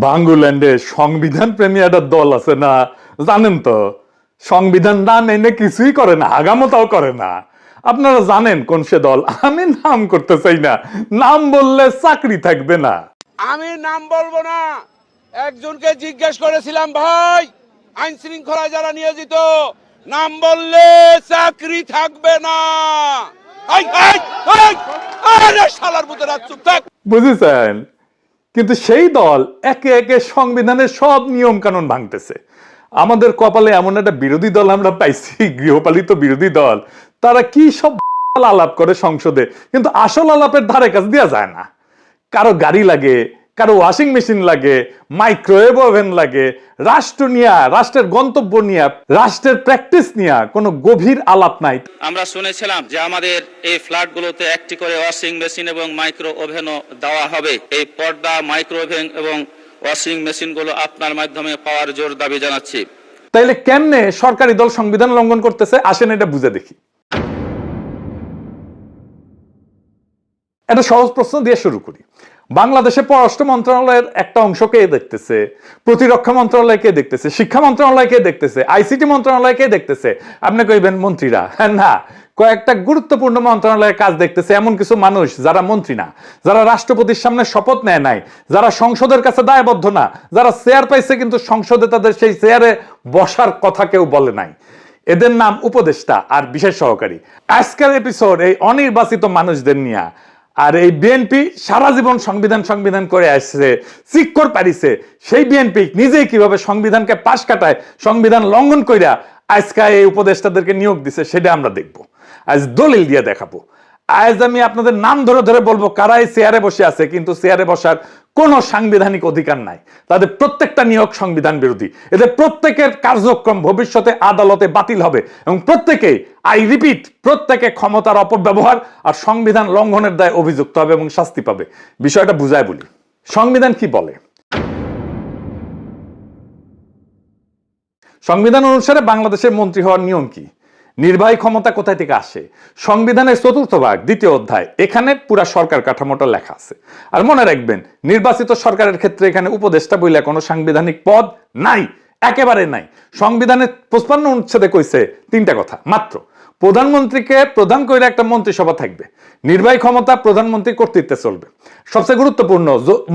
বাঙ্গুল্যান্ডে সংবিধান প্রেমী একটা দল আছে না, জানেন তো? সংবিধান না মেনে কিছুই করে না, আগামতাও করে না। আপনারা জানেন কোন সে দল? আমি নাম করতে চাই না, নাম বললে চাকরি থাকবে না। আমি নাম বলবো না। একজনকে জিজ্ঞেস করেছিলাম, ভাই আইন শৃঙ্খলায় যারা নিয়োজিত, নাম বললে চাকরি থাকবে না। শালার বুতেরা চুপ থাক। বুঝেছেন? কিন্তু সেই দল একে একে সংবিধানের সব নিয়ম কানুন ভাঙতেছে। আমাদের কপালে এমন একটা বিরোধী দল আমরা পাইছি, গৃহপালিত বিরোধী দল। তারা কি সব আলাপ করে সংসদে, কিন্তু আসল আলাপের ধারে কাছে দেওয়া যায় না। কারো গাড়ি লাগে, কারো ওয়াশিং মেশিন লাগে, মাইক্রোওয়েভ ওভেন লাগে, রাষ্ট্র নিয়ে, রাষ্ট্রের গন্তব্য নিয়ে, রাষ্ট্রের প্র্যাকটিস নিয়ে কোনো গভীর আলাপ নাই। আমরা শুনেছিলাম যে আমাদের এই ফ্ল্যাটগুলোতে একটি করে ওয়াশিং মেশিন এবং মাইক্রো ওভেনও দেওয়া হবে। এই পর্দা, মাইক্রো ওভেন এবং ওয়াশিং মেশিনগুলো আপনার মাধ্যমে পাওয়ার জোর দাবি জানাচ্ছি। তাইলে কেমনে সরকারি দল সংবিধান লঙ্ঘন করতেছে? আসেন এটা বুঝে দেখি। একটা সহজ প্রশ্ন দিয়ে শুরু করি। বাংলাদেশে পররাষ্ট্র মন্ত্রণালয়ের একটা অংশকে দেখতেছে, প্রতিরক্ষা মন্ত্রণালয়কে দেখতেছে, শিক্ষা মন্ত্রণালয়কে দেখতেছে, আইসিটি মন্ত্রণালয়কে দেখতেছে। আপনি কইবেন মন্ত্রীরা? হ্যাঁ, না, কয়েকটা গুরুত্বপূর্ণ মন্ত্রণালয়ের কাজ দেখতেছে এমন কিছু মানুষ যারা মন্ত্রী না, যারা রাষ্ট্রপতির সামনে শপথ নেয় নাই, যারা সংসদের কাছে দায়বদ্ধ না, যারা চেয়ার পাইছে কিন্তু সংসদে তাদের সেই চেয়ারে বসার কথা কেউ বলে নাই। এদের নাম উপদেষ্টা আর বিশেষ সহকারী। আজকের এপিসোড এই অনির্বাচিত মানুষদের নিয়ে। আর এই বিএনপি সারা জীবন সংবিধান করে আসছে, চিক্কর পারিছে। সেই বিএনপি নিজেই কিভাবে সংবিধানকে পাশ কাটায়, সংবিধান লঙ্ঘন কইরা আজকে এই উপদেষ্টাদেরকে নিয়োগ দিছে, সেটা আমরা দেখব। আজ দলিল দিয়ে দেখাবো। আজ আমি আপনাদের নাম ধরে ধরে বলবো কারা এই চেয়ারে বসে আছে, কিন্তু চেয়ারে বসার কোনো সাংবিধানিক অধিকার নাই। তাদের প্রত্যেকটা নিয়োগ সংবিধান বিরোধী। এদের প্রত্যেকের কার্যক্রম ভবিষ্যতে আদালতে বাতিল হবে এবং প্রত্যেকেই, আই রিপিট, প্রত্যেকে ক্ষমতার অপব্যবহার আর সংবিধান লঙ্ঘনের দায়ে অভিযুক্ত হবে এবং শাস্তি পাবে। বিষয়টা বুঝায় বলি। সংবিধান কি বলে? সংবিধান অনুসারে বাংলাদেশের মন্ত্রী হওয়ার নিয়ম কি? নির্বাহী ক্ষমতা কোথায় থেকে আসে? সংবিধানের ৪র্থ ভাগ ২য় অধ্যায়, এখানে পুরা সরকার কাঠামোটা লেখা আছে। আর মনে রাখবেন, নির্বাচিত সরকারের ক্ষেত্রে এখানে উপদেষ্টা বইলে কোনো সাংবিধানিক পদ নাই, একেবারে নাই। সংবিধানের ৫৫ অনুচ্ছেদে কইছে ৩টা কথা মাত্র। প্রধানমন্ত্রীকে প্রধান করে একটা মন্ত্রিসভা থাকবে, নির্বাহী ক্ষমতা প্রধানমন্ত্রীর কর্তৃত্বে চলবে। সবচেয়ে গুরুত্বপূর্ণ,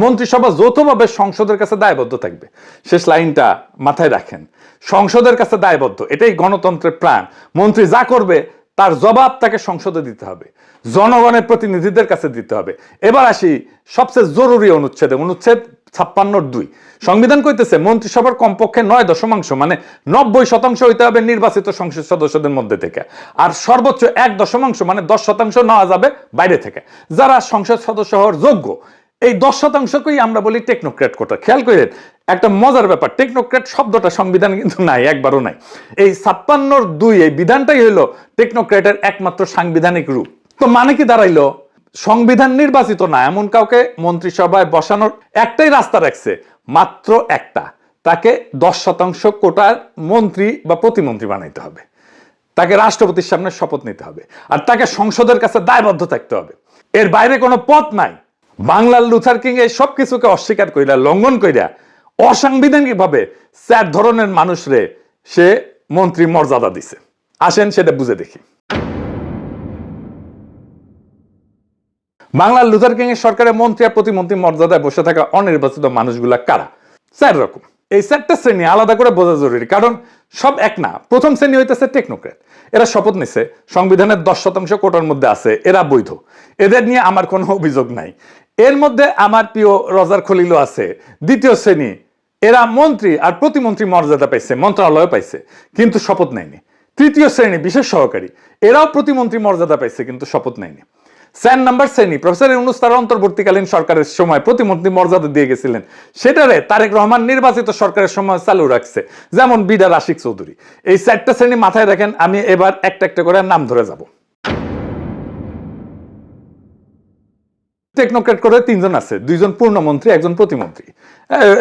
মন্ত্রিসভা যৌথভাবে সংসদের কাছে দায়বদ্ধ থাকবে। শেষ লাইনটা মাথায় রাখেন, সংসদের কাছে দায়বদ্ধ। এটাই গণতন্ত্রের প্রাণ। মন্ত্রী যা করবে তার জবাব তাকে সংসদে দিতে হবে, জনগণের প্রতিনিধিদের কাছে দিতে হবে। এবার আসি সবচেয়ে জরুরি অনুচ্ছেদে, অনুচ্ছেদ ৫৬(২). সংবিধান কইতেছে মন্ত্রিসভার কমপক্ষে ৯ মানে ৯০% হইতে হবে নির্বাচিত সংসদ সদস্যদের মধ্যে থেকে, আর সর্বোচ্চ ১ মানে ১০% নেওয়া যাবে বাইরে থেকে, যারা সংসদ সদস্য হওয়ার যোগ্য। এই ১০%কেই আমরা বলি টেকনোক্র্যাট কোটা। খেয়াল করেন একটা মজার ব্যাপার, টেকনোক্র্যাট শব্দটা সংবিধান কিন্তু নাই, একবারও নাই। এই ৫৬(২) এই বিধানটাই হলো টেকনোক্র্যাটের একমাত্র সাংবিধানিক রূপ। তো মানে কি দাঁড়াইলো? সংবিধান নির্বাচিত না এমন কাউকে মন্ত্রিসভায় বসানোর একটাই রাস্তা রাখছে, মাত্র একটা। তাকে ১০% কোটার মন্ত্রী বা প্রতিমন্ত্রী বানাইতে হবে, তাকে রাষ্ট্রপতির সামনে শপথ নিতে হবে, আর তাকে সংসদের কাছে দায়বদ্ধ থাকতে হবে। এর বাইরে কোনো পথ নাই। বাংলার লুথার কিং এই সব কিছুকে অস্বীকার কইরা, লঙ্ঘন কইরা, অসাংবিধানিক ভাবে ৪ ধরনের মানুষরে সে মন্ত্রী মর্যাদা দিছে। আসেন সেটা বুঝে দেখি। বাংলার লুথার কিং এর সরকারের মন্ত্রী আর প্রতিমন্ত্রী মর্যাদায় বসে থাকা অনির্বাচিত মানুষগুলা কারা? ৪ রকম। এই ৪টা শ্রেণী আলাদা করে বোঝা জরুরি, কারণ সব এক না। প্রথম শ্রেণী হইতেছে টেকনোক্র্যাট। এরা শপথ নিছে, সংবিধানের ১০% কোটার মধ্যে আছে, এরা বৈধ, এদের নিয়ে আমার কোনো অভিযোগ নাই। এর মধ্যে আমার প্রিয় রজার খলিলও আছে। দ্বিতীয় শ্রেণী, এরা মন্ত্রী আর প্রতিমন্ত্রী মর্যাদা পাইছে, মন্ত্রণালয় পাইছে, কিন্তু শপথ নেয়নি। তৃতীয় শ্রেণী বিশেষ সহকারী, এরাও প্রতিমন্ত্রী মর্যাদা পাইছে কিন্তু শপথ নেয়নি। ৪ নম্বর শ্রেণী, প্রফেসর ইউনূস তার অন্তর্বর্তীকালীন সরকারের সময় প্রতিমন্ত্রী মর্যাদা দিয়ে গেছিলেন, সেটারে তারেক রহমান নির্বাচিত সরকারের সময় চালু রাখছে, যেমন বিডার আশিক চৌধুরী। এই ৪টা শ্রেণী মাথায় রাখেন, আমি এবার একটা একটা করে নাম ধরে যাব। টেকনোক্র্যাট করে ৩ জন আছে, ২ জন পূর্ণমন্ত্রী, ১ জন প্রতিমন্ত্রী।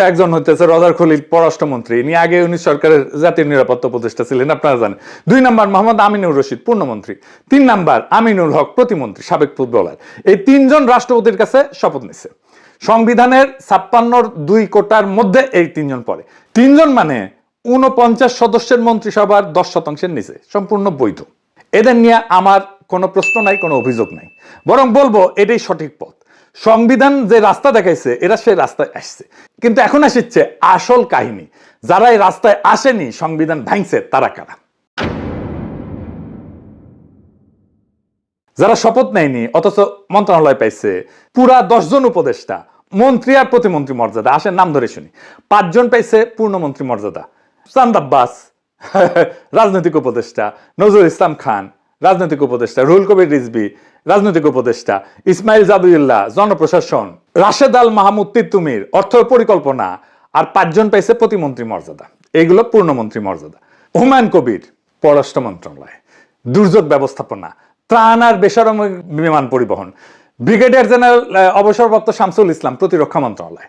একজন হচ্ছে রজার খলিল, পররাষ্ট্রমন্ত্রী, ইনি আগে ইউনিশ সরকারের জাতীয় নিরাপত্তা উপদেষ্টা ছিলেন, আপনারা জানেন। ২ নম্বর মোহাম্মদ আমিনুর রশিদ, পূর্ণমন্ত্রী। ৩ নম্বর আমিনুল হক, প্রতিমন্ত্রী, সাবেক ফুটবলার। এই ৩ জন রাষ্ট্রপতির কাছে শপথ নিছে। সংবিধানের 56 2 কোটার মধ্যে এই 3 জন পড়ে। 3 জন মানে 49 সদস্যের মন্ত্রিসভার 10% নিচে, সম্পূর্ণ বৈধ। এদের নিয়ে আমার কোনো প্রশ্ন নাই, কোনো অভিযোগ নাই, বরং বলবো এটাই সঠিক পথ। সংবিধান যে রাস্তা দেখাইছে এরা সেই রাস্তায় আসছে, কিন্তু এখন আসছে আসল কাহিনী। যারা এই রাস্তায় আসেনি, সংবিধান ভাঙছে, তারা কারা? যারা শপথ নেয়নি অথচ মন্ত্রণালয় পাইছে, পুরা 10 জন উপদেষ্টা, মন্ত্রী আর প্রতিমন্ত্রী মর্যাদা, আসেন নাম ধরে শুনি। 5 জন পাইছে পূর্ণমন্ত্রী মর্যাদা, চাঁদ আব্বাস রাজনৈতিক উপদেষ্টা, নজরুল ইসলাম খান রাজনৈতিক উপদেষ্টা, রুহুল কবির রিজভী রাজনৈতিক উপদেষ্টা, ইসমাইল জাবিউল্লাহ জনপ্রশাসন, রাশেদ আল মাহমুদ তিতুমির অর্থ পরিকল্পনা, আর 5 জন পাইছে প্রতিমন্ত্রী মর্যাদা, এগুলো পূর্ণমন্ত্রী মর্যাদা। হুমায়ুন কবির পররাষ্ট্র মন্ত্রণালয়, দুর্যোগ ব্যবস্থাপনা, ত্রাণ আর বেসামরিক বিমান পরিবহন, ব্রিগেডিয়ার জেনারেল অবসরপ্রাপ্ত শামসুল ইসলাম প্রতিরক্ষা মন্ত্রণালয়,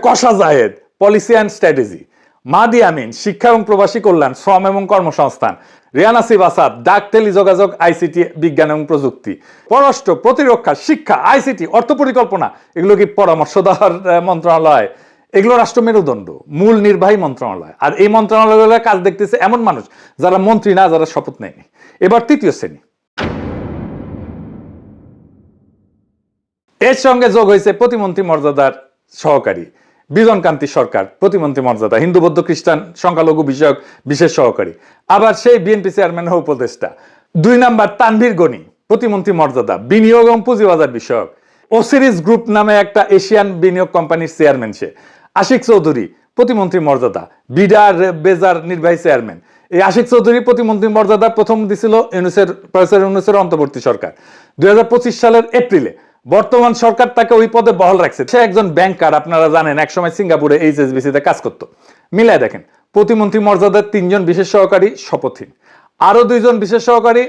কশা Zahed policy and strategy, Mahdi Amin শিক্ষা এবং প্রবাসী কল্যাণ, শ্রম এবং কর্মসংস্থান, রিয়ান আসিফ আসাদ ডাক টেলিযোগাযোগ আইসিটি বিজ্ঞান এবং প্রযুক্তি, পররাষ্ট্র, প্রতিরক্ষা, শিক্ষা, আইসিটি, অর্থ পরিকল্পনা, এগুলো কি পরামর্শ দেওয়ার মন্ত্রণালয়? এগুলো রাষ্ট্র মেরুদণ্ড, মূল নির্বাহী মন্ত্রণালয়। আর এই মন্ত্রণালয়ের কাজ দেখতেছে এমন মানুষ যারা মন্ত্রী না, যারা শপথ নেয়নি। এবার তৃতীয় শ্রেণী, এর সঙ্গে যোগ হয়েছে প্রতিমন্ত্রী মর্যাদার সহকারী বিজন কান্তি সরকার, প্রতিমন্ত্রী মর্যাদা, হিন্দু বৌদ্ধ খ্রিস্টান সংখ্যালঘু বিষয়ক বিশেষ সহকারী, আবার সেই বিএনপি চেয়ারম্যান উপদেষ্টা। 2 নাম্বার তানভীর গনি, প্রতিমন্ত্রী মর্যাদা, বিনিয়োগ এবং পুঁজিবাজার বিষয়ক। ওসিরিস গ্রুপ নামে একটা এশিয়ান বিনিয়োগ কোম্পানির চেয়ারম্যান সে। আশিক চৌধুরী প্রতিমন্ত্রী মর্যাদা, বিডার বেজার নির্বাহী চেয়ারম্যান। এই আশিক চৌধুরী প্রতিমন্ত্রী মর্যাদা প্রথম দিছিল প্রফেসর অন্তর্বর্তী সরকার 2025 সালের এপ্রিলে। বর্তমান সরকার তাকে ওই পদে বহাল রাখছে। সে একজন ব্যাংকার, আপনারা জানেন, একসময় সিঙ্গাপুরে এইচএসবিসিতে কাজ করতো। মিলায় দেখেন, প্রতিমন্ত্রী মর্যাদার 3 জন বিশেষ সহকারী শপথহীন, আরো 2 জন বিশেষ সহকারী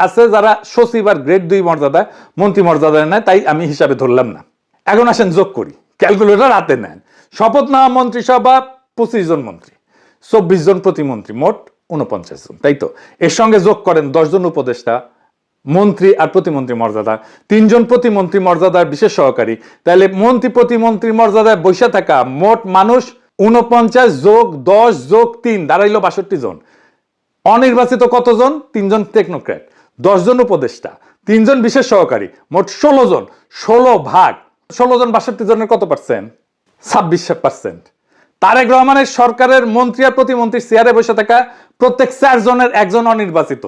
আছে যারা সচিব আর গ্রেড 2 মর্যাদা, মন্ত্রী মর্যাদায় নেয়, তাই আমি হিসাবে ধরলাম না। এখন আসেন যোগ করি, ক্যালকুলেটর হাতে নেন। শপথ নেওয়া মন্ত্রিসভা 25 জন মন্ত্রী, 24 জন প্রতিমন্ত্রী, মোট 49 জন, তাই তো? এর সঙ্গে যোগ করেন 10 জন উপদেষ্টা, মন্ত্রী আর প্রতিমন্ত্রী মর্যাদা, 3 জন প্রতিমন্ত্রী মর্যাদার বিশেষ সহকারী। তাহলে মন্ত্রী প্রতিমন্ত্রী মর্যাদায় বসে থাকা মোট মানুষ 49 যোগ 10 যোগ 3 দাঁড়াইলো 62 জন। অনির্বাচিত কতজন? 3 জন টেকনোক্র্যাট, 10 জন উপদেষ্টা, 3 জন বিশেষ সহকারী, মোট 16 জন। 16 ভাগ 16 জন 62 জনের কত পার্সেন্ট? 26%। তারেক রহমানের সরকারের মন্ত্রী আর প্রতিমন্ত্রীর চেয়ারে বসে থাকা প্রত্যেক 4 জনের 1 জন অনির্বাচিত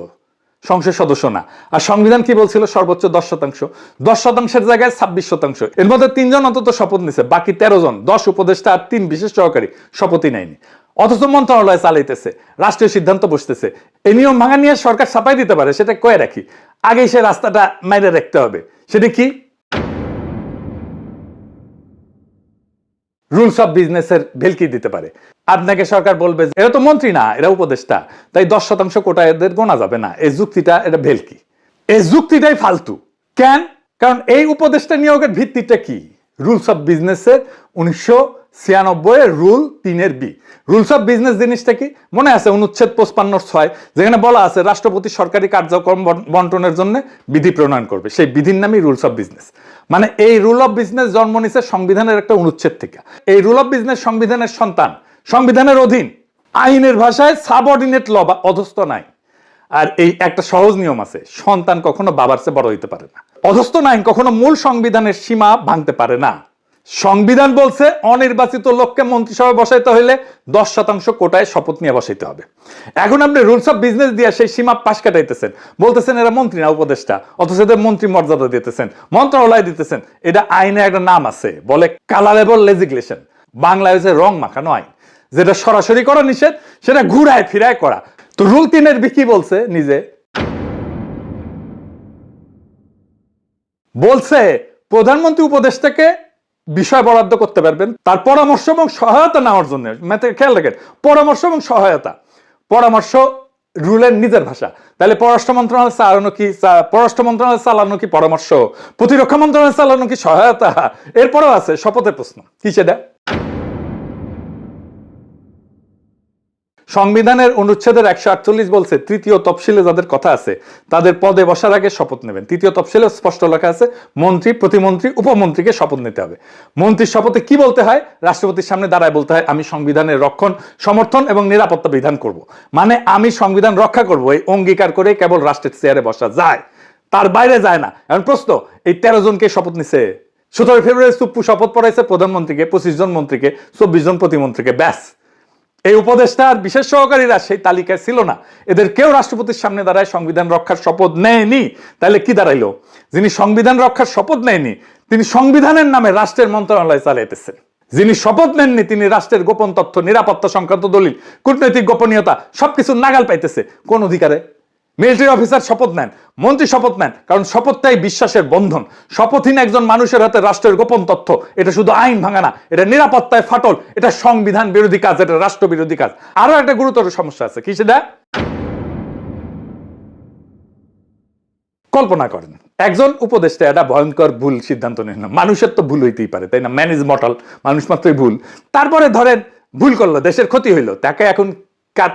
সংসদ সদস্য না। আর সংবিধান কি বলছিল? সর্বোচ্চ 10%। 10%-এর জায়গায় 26%। এর মধ্যে 3 জন অন্তত শপথ নিছে, বাকি 13 জন, 10 উপদেষ্টা আর 3 বিশেষ সহকারী শপথই নেয়নি। অথচ মন্ত্রণালয় চালাইতেছে, রাষ্ট্রীয় সিদ্ধান্ত বসতেছে। এই নিয়ম ভাঙা নিয়ে সরকার ছাপাই দিতে পারে, সেটা কয়ে রাখি। আগেই সে রাস্তাটা মাইরে রাখতে হবে। সেটা কি? রুলস অফ বিজনেসের ভেলকি দিতে পারে। আপনাকে সরকার বলবে এরা তো মন্ত্রী না, এরা উপদেষ্টা, তাই 10% কোটা এদের গোনা যাবে না। এই যুক্তিটা, এটা ভেলকি, এই যুক্তিটাই ফালতু। কেন? কারণ এই উপদেষ্টা নিয়োগের ভিত্তিটা কি? রুলস অফ বিজনেসের 1996 rule 3 b. Rules of business জিনিসটা কি মনে আছে? অনুচ্ছেদ 55(6) যেখানে বলা আছে রাষ্ট্রপতি সরকারি কার্যক্রম বন্টনের জন্য বিধি প্রণয়ন করবে। সেই বিধির নামই রুলস অফ বিজনেস। মানে এই রুল অফ বিজনেস জন্ম নিছে সংবিধানের একটা অনুচ্ছেদ থেকে। এই রুল অফ বিজনেস সংবিধানের সন্তান, সংবিধানের অধীন, আইনের ভাষায় সাবঅর্ডিনেট ল বা অধস্থ নাই। আর এই একটা সহজ নিয়ম আছে, সন্তান কখনো বাবার চেয়ে বড় হইতে পারে না। অধস্থ আইন কখনো মূল সংবিধানের সীমা ভাঙতে পারে না। সংবিধান বলছে অনির্বাচিত লোককে মন্ত্রিসভায় বসাইতে হইলে 10% কোটায় শপথ নিয়ে বসাইতে হবে। এখন আপনি রুলস অফ বিজনেস দিয়ে সেই সীমা পাশ কাটাইতেছেন, বলতেছেন এরা মন্ত্রী না উপদেষ্টা, অথচ এদের মন্ত্রী মর্যাদা দিতেছেন, মন্ত্রণালয় দিতেছেন। এটা আইনে একটা নাম আছে, বলে কালারেবল লেজিসলেশন। বাংলায় হচ্ছে রং মাখানো আইন। যেটা সরাসরি করা নিষেধ, সেটা ঘুরায় ফিরায় করা। তো রুল 3 বি কি বলছে? নিজে বলছে প্রধানমন্ত্রী উপদেষ্টাকে বিষয় বরাদ্দ করতে পারবেন তার পরামর্শ এবং সহায়তা নেওয়ার জন্য। খেয়াল রাখেন, পরামর্শ এবং সহায়তা। পরামর্শ রুলের নিজের ভাষা। তাহলে পররাষ্ট্র মন্ত্রণালয় চালানো কি, পররাষ্ট্র মন্ত্রণালয় চালানো কি পরামর্শ, প্রতিরক্ষা মন্ত্রণালয় চালানো কি সহায়তা? এরপরেও আছে শপথের প্রশ্ন, কি সেটা? সংবিধানের অনুচ্ছেদের 148 বলছে তৃতীয় তফসিলে যাদের কথা আছে তাদের পদে বসার আগে শপথ নেবেন। তৃতীয় তফসিলে স্পষ্ট লেখা আছে মন্ত্রী, প্রতিমন্ত্রী, উপমন্ত্রীকে শপথ নিতে হবে। মন্ত্রীর শপথে কি বলতে হয়? রাষ্ট্রপতির সামনে দাঁড়ায় বলতে হয় আমি সংবিধানের রক্ষণ, সমর্থন এবং নিরাপত্তা বিধান করব। মানে আমি সংবিধান রক্ষা করব, এই অঙ্গীকার করে কেবল রাষ্ট্রের চেয়ারে বসা যায়, তার বাইরে যায় না। এখন প্রশ্ন, এই 13 জনকে শপথ নিছে। 17 ফেব্রুয়ারি সুপ্পু শপথ পড়াইছে প্রধানমন্ত্রীকে, 25 জন মন্ত্রীকে, 24 জন প্রতিমন্ত্রীকে, ব্যাস। এই উপদেষ্টার বিশেষ সহকারীরা সেই তালিকায় ছিল না, এদের কেউ রাষ্ট্রপতির সামনে দাঁড়ায় সংবিধান রক্ষার শপথ নেয়নি। তাহলে কি দাঁড়াইলো? যিনি সংবিধান রক্ষার শপথ নেয়নি তিনি সংবিধানের নামে রাষ্ট্রের মন্ত্রণালয় চালাইতেছেন। যিনি শপথ নেননি তিনি রাষ্ট্রের গোপন তথ্য, নিরাপত্তা সংক্রান্ত দলিল, কূটনৈতিক গোপনীয়তা সবকিছু নাগাল পাইতেছে। কোন অধিকারে? মিলিটারি অফিসার শপথ নেন, মন্ত্রী শপথ নেন, কারণ শপথটাই বিশ্বাসের বন্ধন। শপথহীন একজন মানুষের হাতে রাষ্ট্রের গোপন তথ্য, এটা শুধু আইন ভাঙা না, এটা নিরাপত্তায় ফাটল, এটা সংবিধান বিরোধী কাজ, এটা রাষ্ট্র বিরোধী কাজ। আরো একটা গুরুতর সমস্যা আছে, কি সেটা? কল্পনা করেন একজন উপদেষ্টা একটা ভয়ঙ্কর ভুল সিদ্ধান্ত নিল। মানুষের তো ভুল হইতেই পারে, তাই না? ম্যান ইজ মর্টাল, মানুষ মাত্রই ভুল। তারপরে ধরেন ভুল করলো, দেশের ক্ষতি হইলো, তাকে এখন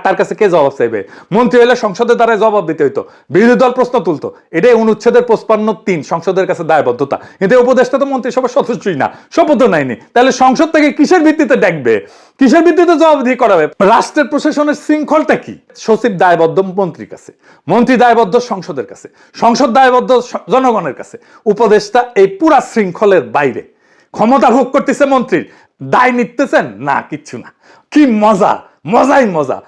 তার কাছে কে জবাব চাইবে? মন্ত্রী হলে সংসদের দ্বারা জবাব দিতে হইতো, বিরোধী দল প্রশ্ন তুলতো। এটাই অনুচ্ছেদের 55(3) সংসদের কাছে দায়বদ্ধতা। কিন্তু উপদেষ্টা তো মন্ত্রিসভার সদস্যই না, শপথও নাইনি। তাহলে সংসদ থেকে কিসের ভিত্তিতে ডাকবে, কিসের ভিত্তিতে জবাবদিহি করাবে? রাষ্ট্রের প্রশাসনের শৃঙ্খলটা কি? সচিব দায়বদ্ধ মন্ত্রীর কাছে, মন্ত্রী দায়বদ্ধ সংসদের কাছে, সংসদ দায়বদ্ধ জনগণের কাছে, উপদেষ্টা এই পুরা শৃঙ্খলের বাইরে। ক্ষমতা ভোগ করতেছে মন্ত্রীর, দায় নিতেছেন না, কিচ্ছু না। কি মজা, মজাই মজা।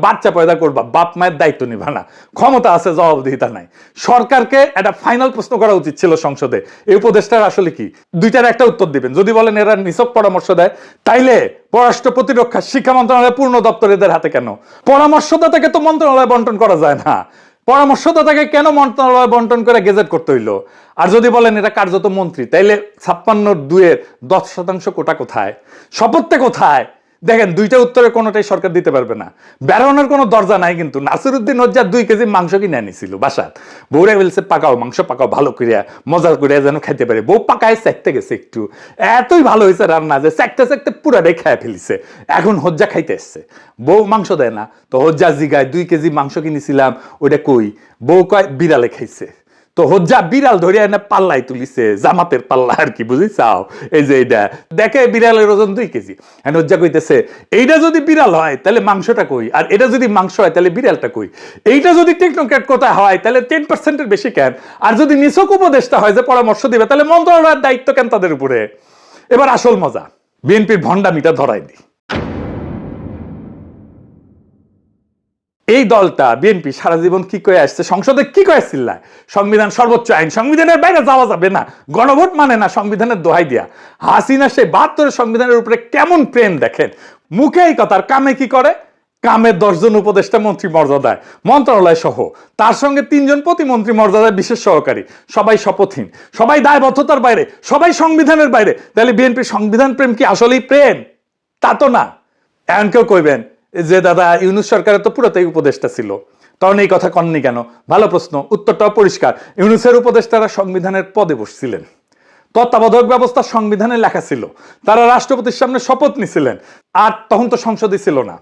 বাচ্চা পয়দা করবা, বাপ মায়ের দায়িত্ব নিবা না, ক্ষমতা আছে, জবাবদিহিতা নাই। সরকারকে একটা ফাইনাল প্রশ্ন করা উচিত ছিল সংসদে, এই উপদেষ্টার আসলে কি? দুইটার একটা উত্তর দিবেন। যদি বলেন এরা নিছক পরামর্শ দেয়, তাইলে পররাষ্ট্র, প্রতিরক্ষা, শিক্ষা মন্ত্রণালয় পূর্ণ দপ্তর এদের হাতে কেন? পরামর্শদাতাকে তো মন্ত্রণালয় বন্টন করা যায় না, পরামর্শদাতাকে কেন মন্ত্রণালয় বন্টন করে গেজেট করতে হইলো? আর যদি বলেন এটা কার্যত মন্ত্রী, তাইলে 56(2)-এর 10% কোটা কোথায়? শপথটা কোথায়? দেখেন, দুইটা উত্তরে কোনোটাই সরকার দিতে পারবে না। বেরোনোর কোনো দরজা নাই। কিন্তু নাসিরউদ্দিন হজ্জার 2 কেজি মাংস কিনে আনিছিল বাসাত। বউরা বলছে পাকাও মাংস, পাকাও ভালো করিয়া, মজা করিয়া যেন খাইতে পারে। বউ পাকায় চেকতে গেছে, একটু এতই ভালো হয়েছে রান্না যে চেকতে চেকতে পুরাটাই খায় ফেলিছে। এখন হজ্জা খাইতে এসছে, বউ মাংস দেয় না। তো হজ্জা জিগায় 2 কেজি মাংস কিনেছিলাম, ওইটা কই? বউ কয় বিড়ালে খাইছে। তো হজ্জা বিড়াল ধরিয়া এনে পাল্লাই তুলিছে, জামাতের পাল্লা আর কি, বুঝিছাও? এই যে এইটা দেখে বিড়ালের ওজন 2 কেজি। হজ্জা কইতেছে এইটা যদি বিড়াল হয় তাহলে মাংসটা কই, আর এটা যদি মাংস হয় তাহলে বিড়ালটা কই? এইটা যদি টেকনোক্র্যাট কোথায় হয় তাহলে 10%-এর বেশি কেন? আর যদি নিছক উপদেষ্টা হয় যে পরামর্শ দিবে, তাহলে মন্ত্রণালয়ের দায়িত্ব কেন তাদের উপরে? এবার আসল মজা, বিএনপির ভণ্ডামিটা ধরাই দিই। এই দলটা বিএনপি সারা জীবন কি কয়ে আসছে, সংসদে কি কয়ে চিল্লায়? সংবিধান সর্বোচ্চ আইন, সংবিধানের বাইরে যাওয়া যাবে না, গণভোট মানে না, সংবিধানের দোহাই দিয়া। হাসিনা সেই 72 সংবিধানের উপরে কেমন প্রেম দেখেন, মুখে এই কথা, আর কামে কি করে? কামে 10 জন উপদেষ্টা মন্ত্রী মর্যাদায়, মন্ত্রণালয় সহ, তার সঙ্গে 3 জন প্রতিমন্ত্রী মর্যাদায় বিশেষ সহকারী, সবাই শপথহীন, সবাই দায়বদ্ধতার বাইরে, সবাই সংবিধানের বাইরে। তাহলে বিএনপি সংবিধান প্রেম কি আসলেই প্রেম? তা তো না। এখন কেউ কইবেন যে দাদা ইউনূস সরকারের তো পুরোটাই উপদেষ্টা ছিল, তখন এই কথা কননি কেন? ভালো প্রশ্ন, উত্তরটাও পরিষ্কার। ইউনূসের উপদেষ্টারা সংবিধানের পদে বসছিলেন, তত্ত্বাবধায়ক ব্যবস্থা সংবিধানে লেখা ছিল, তারা রাষ্ট্রপতির সামনে শপথ নিছিলেন, আর তখন তো সংসদই ছিল না।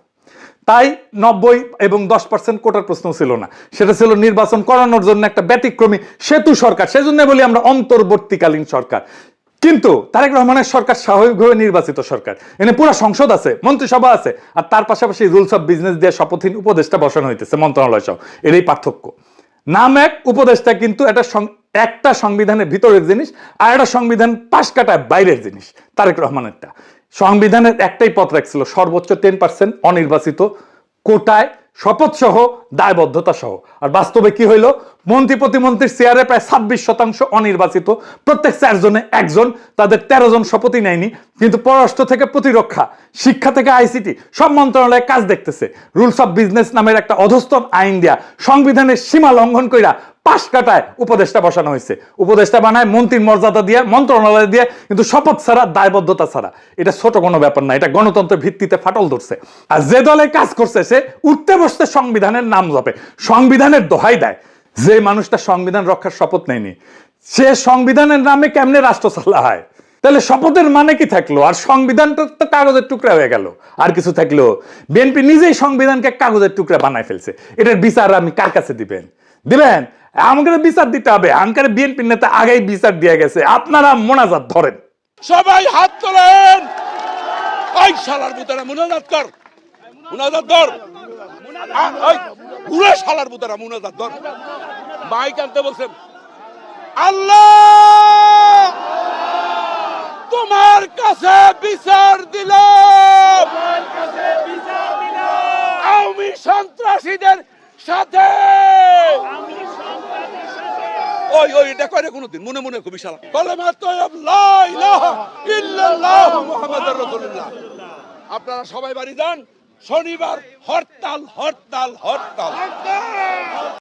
তাই 90 এবং 10% কোটার প্রশ্ন ছিল না, সেটা ছিল নির্বাচন করানোর জন্য একটা ব্যতিক্রমী সেতু সরকার। সেজন্য বলি আমরা অন্তর্বর্তীকালীন সরকার। কিন্তু তারেক রহমানের সরকার স্বাভাবিকভাবে নির্বাচিত সরকার, এনে পুরো সংসদ আছে, মন্ত্রিসভা আছে, আর তার পাশাপাশি রুলস অফ বিজনেস দিয়ে শপথহীন উপদেষ্টা বসানো হইতেছে মন্ত্রণালয় সহ। এরই পার্থক্য। নাম এক, উপদেষ্টা কিন্তু একটা সংবিধানের ভিতরের জিনিস, আর একটা সংবিধান পাশ কাটায় বাইরের জিনিস। তারেক রহমানেরটা সংবিধানের একটাই পথ রাখছিল, সর্বোচ্চ 10% অনির্বাচিত কোটায় শপথ সহ, দায়বদ্ধতা সহ। আর বাস্তবে কি হইল? মন্ত্রী প্রতিমন্ত্রীর চেয়ারে প্রায় 26% অনির্বাচিত, প্রত্যেক 4 জনে 1 জন, তাদের 13 জন শপথই নেয়নি। কিন্তু পররাষ্ট্র থেকে প্রতিরক্ষা, শিক্ষা থেকে আইসিটি, সব মন্ত্রণালয়ে কাজ দেখতেছে। রুলস অফ বিজনেস নামের একটা অধস্তন আইন দিয়া সংবিধানের সীমা লঙ্ঘন কইরা পাশ কাটায় উপদেষ্টা বসানো হয়েছে। উপদেষ্টা বানায় মন্ত্রীর মর্যাদা দিয়ে, মন্ত্রণালয় দিয়ে, কিন্তু শপথ ছাড়া, দায়বদ্ধতা ছাড়া। এটা ছোট কোনো ব্যাপার না, এটা গণতন্ত্রের ভিত্তিতে ফাটল ধরছে। আর যে দলে কাজ করছে সে উঠতে বসতে সংবিধানের নাম জপে, সংবিধানের দোহাই দেয়। যে মানুষটা সংবিধান রক্ষার শপথ নেয়নি, সে সংবিধানের নামে কেমনে রাষ্ট্র চালায়? তাহলে শপথের মানে কি থাকলো? আর সংবিধানটা তো কাগজের টুকরা হয়ে গেল, আর কিছু থাকলো? বিএনপি নিজেই সংবিধানকে কাগজের টুকরা বানায় ফেলছে। এটার বিচার আমি কার কাছে দিবেন? আমাকে বিচার দিতে হবে। আঙ্কার বিএনপির নেতা আগেই বিচার দিয়ে গেছে, আপনারা মোনাজাত ধরেন। সবাই হাত তোলেন। ওই শালার বুতারা মুনাজাত কর, মুনাজাত ধর। ওই পুরো শালার বুতারা মুনাজাত ধর। মাইক আনতে বলছেন। আল্লাহ তোমার কাছে বিচার দিলাম, আওয়ামী সন্ত্রাসীদের সাথে। ওই ওই এটা করে কোনদিন মনে মনে খুবই শালা কলেমা তয়্যব লা ইলাহা ইল্লাল্লাহু মুহাম্মাদুর রাসূলুল্লাহ। আপনারা সবাই বাড়ি যান। শনিবার হরতাল, হরতাল, হরতাল।